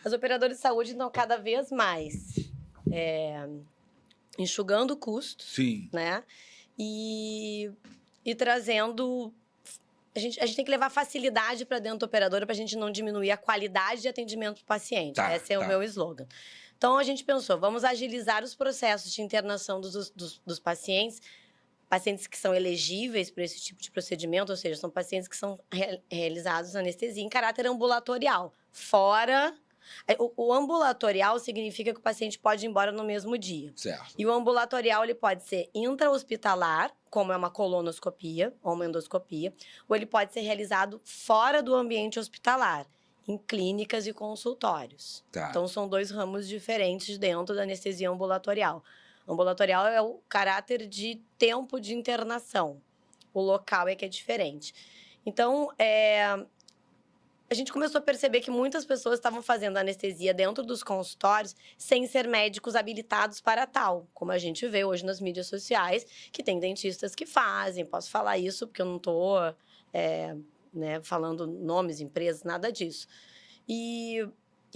As operadoras de saúde estão cada vez mais enxugando custos, Sim. né? E trazendo... A gente tem que levar facilidade para dentro da operadora para a gente não diminuir a qualidade de atendimento do paciente. Tá, Esse é o meu slogan. Então, a gente pensou, vamos agilizar os processos de internação dos pacientes, pacientes que são elegíveis para esse tipo de procedimento, ou seja, são pacientes que são realizados anestesia em caráter ambulatorial. Fora... O ambulatorial significa que o paciente pode ir embora no mesmo dia. Certo. E o ambulatorial ele pode ser intra-hospitalar, como é uma colonoscopia ou uma endoscopia, ou ele pode ser realizado fora do ambiente hospitalar, em clínicas e consultórios. Tá. Então, são 2 ramos diferentes dentro da anestesia ambulatorial. Ambulatorial é o caráter de tempo de internação. O local é que é diferente. Então, a gente começou a perceber que muitas pessoas estavam fazendo anestesia dentro dos consultórios sem ser médicos habilitados para tal. Como a gente vê hoje nas mídias sociais, que tem dentistas que fazem. Posso falar isso porque eu não estou falando nomes, empresas, nada disso. E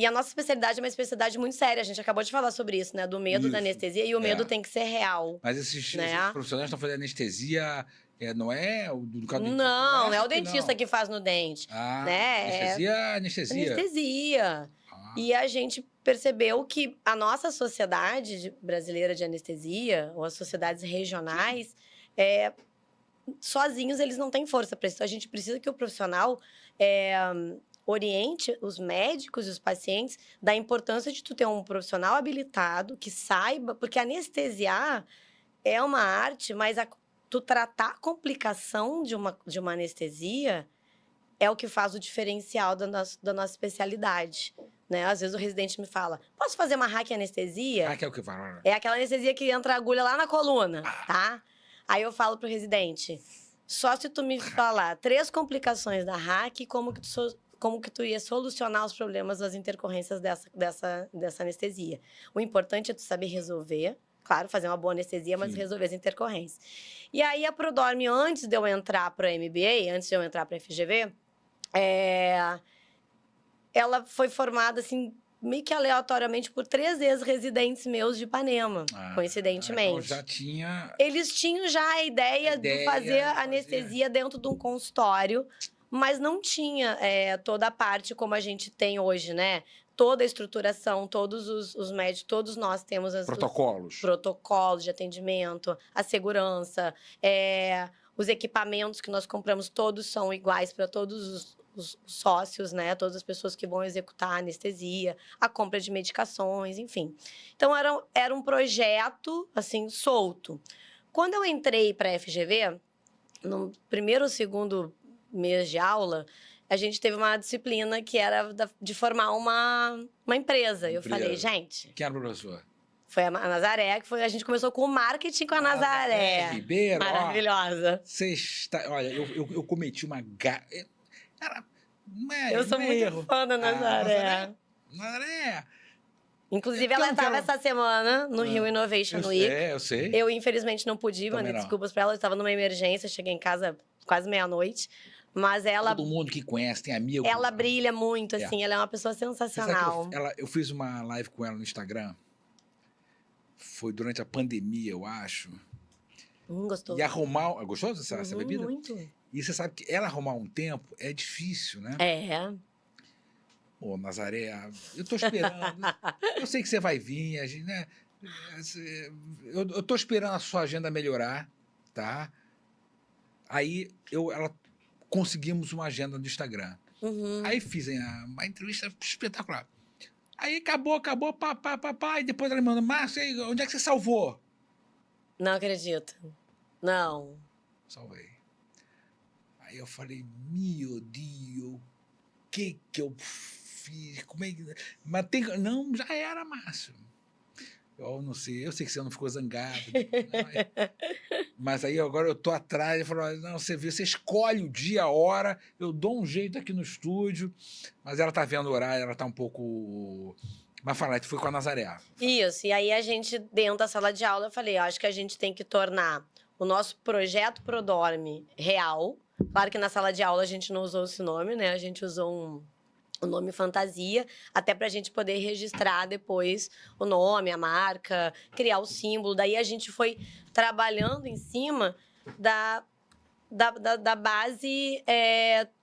a nossa especialidade é uma especialidade muito séria. A gente acabou de falar sobre isso, né? Do medo da anestesia. E o medo tem que ser real. Mas esses profissionais estão fazendo anestesia... não é do caso do dentista? Não é o dentista que faz no dente. Né? Anestesia. Anestesia. E a gente percebeu que a nossa sociedade brasileira de anestesia, ou as sociedades regionais, sozinhos eles não têm força para isso. A gente precisa que o profissional oriente os médicos e os pacientes da importância de tu ter um profissional habilitado que saiba, porque anestesiar é uma arte, mas tu tratar a complicação de uma anestesia é o que faz o diferencial da nossa especialidade, né? Às vezes o residente me fala, posso fazer uma anestesia? Hack é o que fala? É aquela anestesia que entra a agulha lá na coluna, tá? Aí eu falo pro residente, só se tu me falar 3 complicações da hack, como que tu ia solucionar os problemas das intercorrências dessa anestesia. O importante é tu saber resolver. Claro, fazer uma boa anestesia, mas resolver as intercorrências. E aí, a Prodorme, antes de eu entrar para a MBA, antes de eu entrar para a FGV, ela foi formada, assim, meio que aleatoriamente por 3 ex-residentes meus de Ipanema, coincidentemente. Então já tinha... Eles tinham já a ideia de fazer anestesia dentro de um consultório, mas não tinha toda a parte como a gente tem hoje, né? Toda a estruturação, todos os médicos, todos nós temos os protocolos de atendimento, a segurança, os equipamentos que nós compramos, todos são iguais para todos os sócios, né? Todas as pessoas que vão executar a anestesia, a compra de medicações, enfim. Então, era um projeto, assim, solto. Quando eu entrei para a FGV, no primeiro ou segundo mês de aula, a gente teve uma disciplina que era de formar uma empresa. Eu falei, gente... Quem era a professora? Foi a Nazaré, a gente começou com o marketing com a Nazaré. Ribeiro, maravilhosa. Olha, eu cometi uma... Eu sou muito fã da Nazaré. Nazaré. Inclusive, ela estava essa semana no Rio Innovation Week. Eu sei. Eu, infelizmente, não pude, mandei desculpas para ela. Eu estava numa emergência, cheguei em casa quase meia-noite. Mas ela... Todo mundo que conhece, tem amigo. Ela brilha muito, assim. Ela é uma pessoa sensacional. Eu fiz uma live com ela no Instagram. Foi durante a pandemia, eu acho. Gostou. E arrumar... Gostou dessa bebida? Muito. E você sabe que ela arrumar um tempo é difícil, né? Ô, Nazaré, eu tô esperando. Eu sei que você vai vir, a gente, né? Eu tô esperando a sua agenda melhorar, tá? Aí, conseguimos uma agenda no Instagram. Aí fiz uma entrevista espetacular. Aí acabou, pá. E depois ela me manda, Márcia, onde é que você salvou? Não acredito. Não. Salvei. Aí eu falei, meu Deus, o que eu fiz? Como é que... Mas não, já era, Márcio. Eu não sei, eu sei que você não ficou zangado. Mas aí agora eu tô atrás, eu falo, não, você escolhe o dia, a hora, eu dou um jeito aqui no estúdio, mas ela tá vendo o horário, ela tá um pouco... Mas fala, tu foi com a Nazaré. Isso, e aí a gente, dentro da sala de aula, eu falei, acho que a gente tem que tornar o nosso projeto Prodorme real. Claro que na sala de aula a gente não usou esse nome, né? A gente usou o nome fantasia, até para a gente poder registrar depois o nome, a marca, criar o símbolo. Daí a gente foi trabalhando em cima da base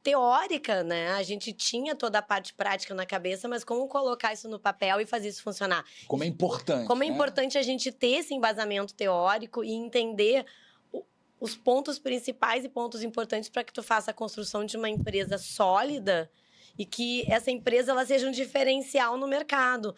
teórica, né? A gente tinha toda a parte prática na cabeça, mas como colocar isso no papel e fazer isso funcionar? Como é importante. Como é importante a gente ter esse embasamento teórico e entender os pontos principais e pontos importantes para que tu faça a construção de uma empresa sólida e que essa empresa ela seja um diferencial no mercado.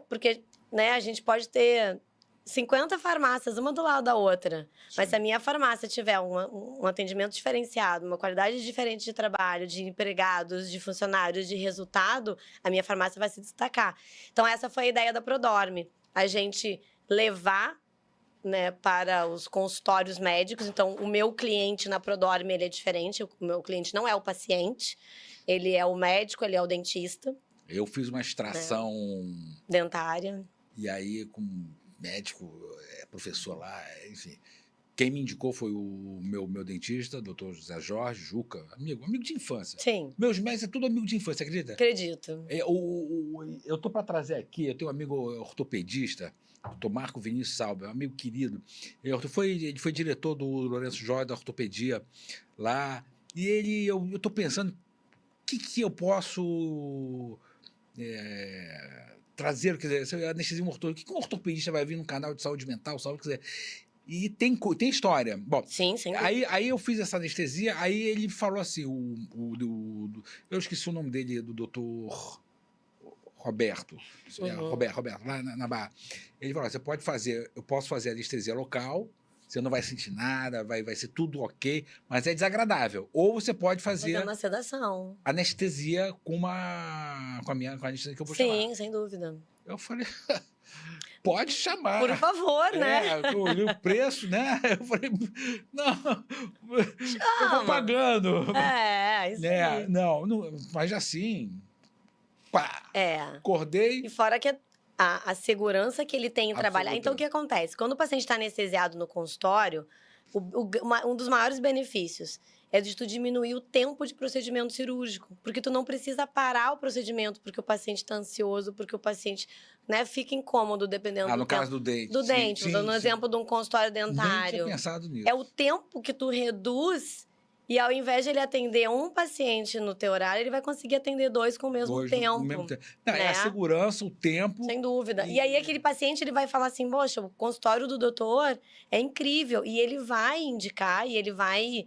Porque, né, a gente pode ter 50 farmácias, uma do lado da outra. Sim. Mas se a minha farmácia tiver um atendimento diferenciado, uma qualidade diferente de trabalho, de empregados, de funcionários, de resultado, a minha farmácia vai se destacar. Então, essa foi a ideia da Prodorme. A gente levar, né, para os consultórios médicos. Então, o meu cliente na Prodorme, ele é diferente. O meu cliente não é o paciente. Ele é o médico, ele é o dentista. Eu fiz uma extração... dentária. E aí, com médico, professor lá, enfim. Quem me indicou foi o meu dentista, doutor José Jorge Juca, amigo de infância. Sim. Meus médicos é tudo amigo de infância, acredita? Acredito. Eu tô para trazer aqui, eu tenho um amigo ortopedista, doutor Marco Vinícius Salber, um amigo querido. Ele foi diretor do Lourenço Joia da ortopedia lá. E eu tô pensando, o que eu posso... trazer, quer dizer, anestesia ortopedista. O que um ortopedista vai vir num canal de saúde mental, saúde, quer dizer, e tem história. Bom, sim. Aí eu fiz essa anestesia, aí ele falou assim, eu esqueci o nome dele, do doutor Roberto, Roberto, lá na Barra. Ele falou, eu posso fazer anestesia local, você não vai sentir nada, vai ser tudo ok, mas é desagradável. Ou você pode fazer uma sedação. Anestesia com a anestesia que eu vou chamar. Sim, sem dúvida. Eu falei, pode chamar. Por favor, né? Eu olhei o preço, né? Eu falei, não, eu vou pagando. Isso aí. Não, mas assim, pá, acordei. E fora que a segurança que ele tem em trabalhar. Então, o que acontece? Quando o paciente está anestesiado no consultório, um dos maiores benefícios é de tu diminuir o tempo de procedimento cirúrgico. Porque tu não precisa parar o procedimento porque o paciente está ansioso, porque o paciente, né, fica incômodo dependendo do no caso do dente. Do dente, dando um exemplo de um consultório dentário. Nem tinha pensado nisso. É o tempo que tu reduz. E ao invés de ele atender um paciente no teu horário, ele vai conseguir atender 2 com o mesmo tempo. Não, né? É a segurança, o tempo. Sem dúvida. E aí aquele paciente ele vai falar assim, poxa, o consultório do doutor é incrível. E ele vai indicar, e ele vai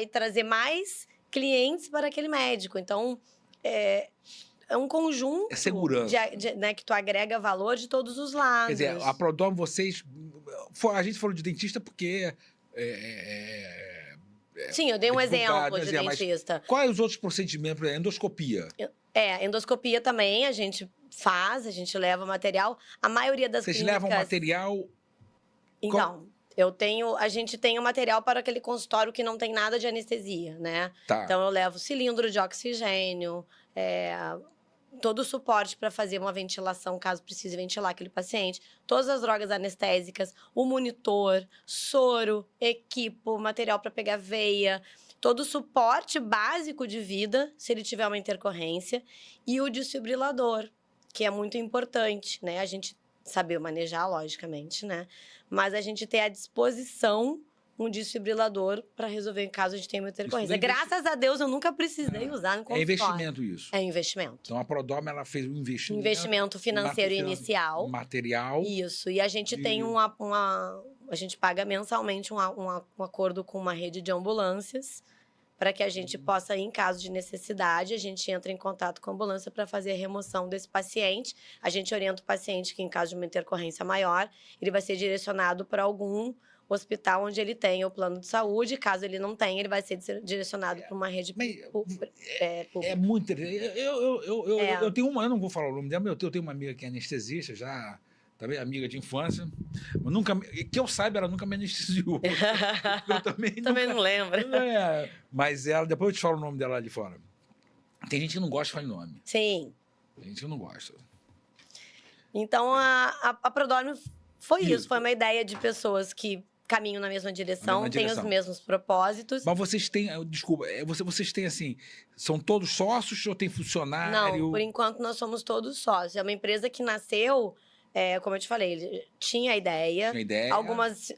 trazer mais clientes para aquele médico. Então, é um conjunto segurança. Né, que tu agrega valor de todos os lados. Quer dizer, a Prodorme, a gente falou de dentista porque... Sim, eu dei um exemplo de dentista. Quais os outros procedimentos? Endoscopia. Endoscopia também a gente faz, a gente leva material. A maioria das clínicas... Vocês levam material... Então, a gente tem o material para aquele consultório que não tem nada de anestesia, né? Tá. Então, eu levo cilindro de oxigênio, todo o suporte para fazer uma ventilação, caso precise ventilar aquele paciente, todas as drogas anestésicas, o monitor, soro, equipo, material para pegar veia, todo o suporte básico de vida, se ele tiver uma intercorrência, e o desfibrilador, que é muito importante, né? A gente saber manejar, logicamente, né? Mas a gente ter à disposição um desfibrilador para resolver em caso a gente tenha uma intercorrência. Graças a Deus, eu nunca precisei usar no consultório. É investimento isso? É investimento. Então, a Prodorme, ela fez um investimento... Investimento financeiro inicial. Material. Isso. E a gente tem a gente paga mensalmente um acordo com uma rede de ambulâncias para que a gente possa, em caso de necessidade, a gente entra em contato com a ambulância para fazer a remoção desse paciente. A gente orienta o paciente que, em caso de uma intercorrência maior, ele vai ser direcionado para algum hospital onde ele tem o plano de saúde. Caso ele não tenha, ele vai ser direcionado para uma rede pública. É muito interessante. Eu tenho eu não vou falar o nome dela, mas eu tenho uma amiga que é anestesista, já também amiga de infância, mas que eu saiba, ela nunca me anestesiou. Eu também não lembro. Mas ela, depois eu te falo o nome dela lá de fora. Tem gente que não gosta de falar nome. Sim. Tem gente que não gosta. Então, a Prodorme foi isso. Foi uma ideia de pessoas que caminham na mesma direção, têm os mesmos propósitos. Mas vocês têm, desculpa, vocês têm assim, são todos sócios ou tem funcionário? Não, por enquanto nós somos todos sócios. É uma empresa que nasceu, como eu te falei, tinha ideia.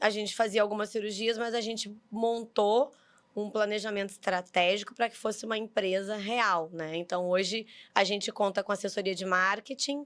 A gente fazia algumas cirurgias, mas a gente montou um planejamento estratégico para que fosse uma empresa real, né? Então, hoje, a gente conta com assessoria de marketing,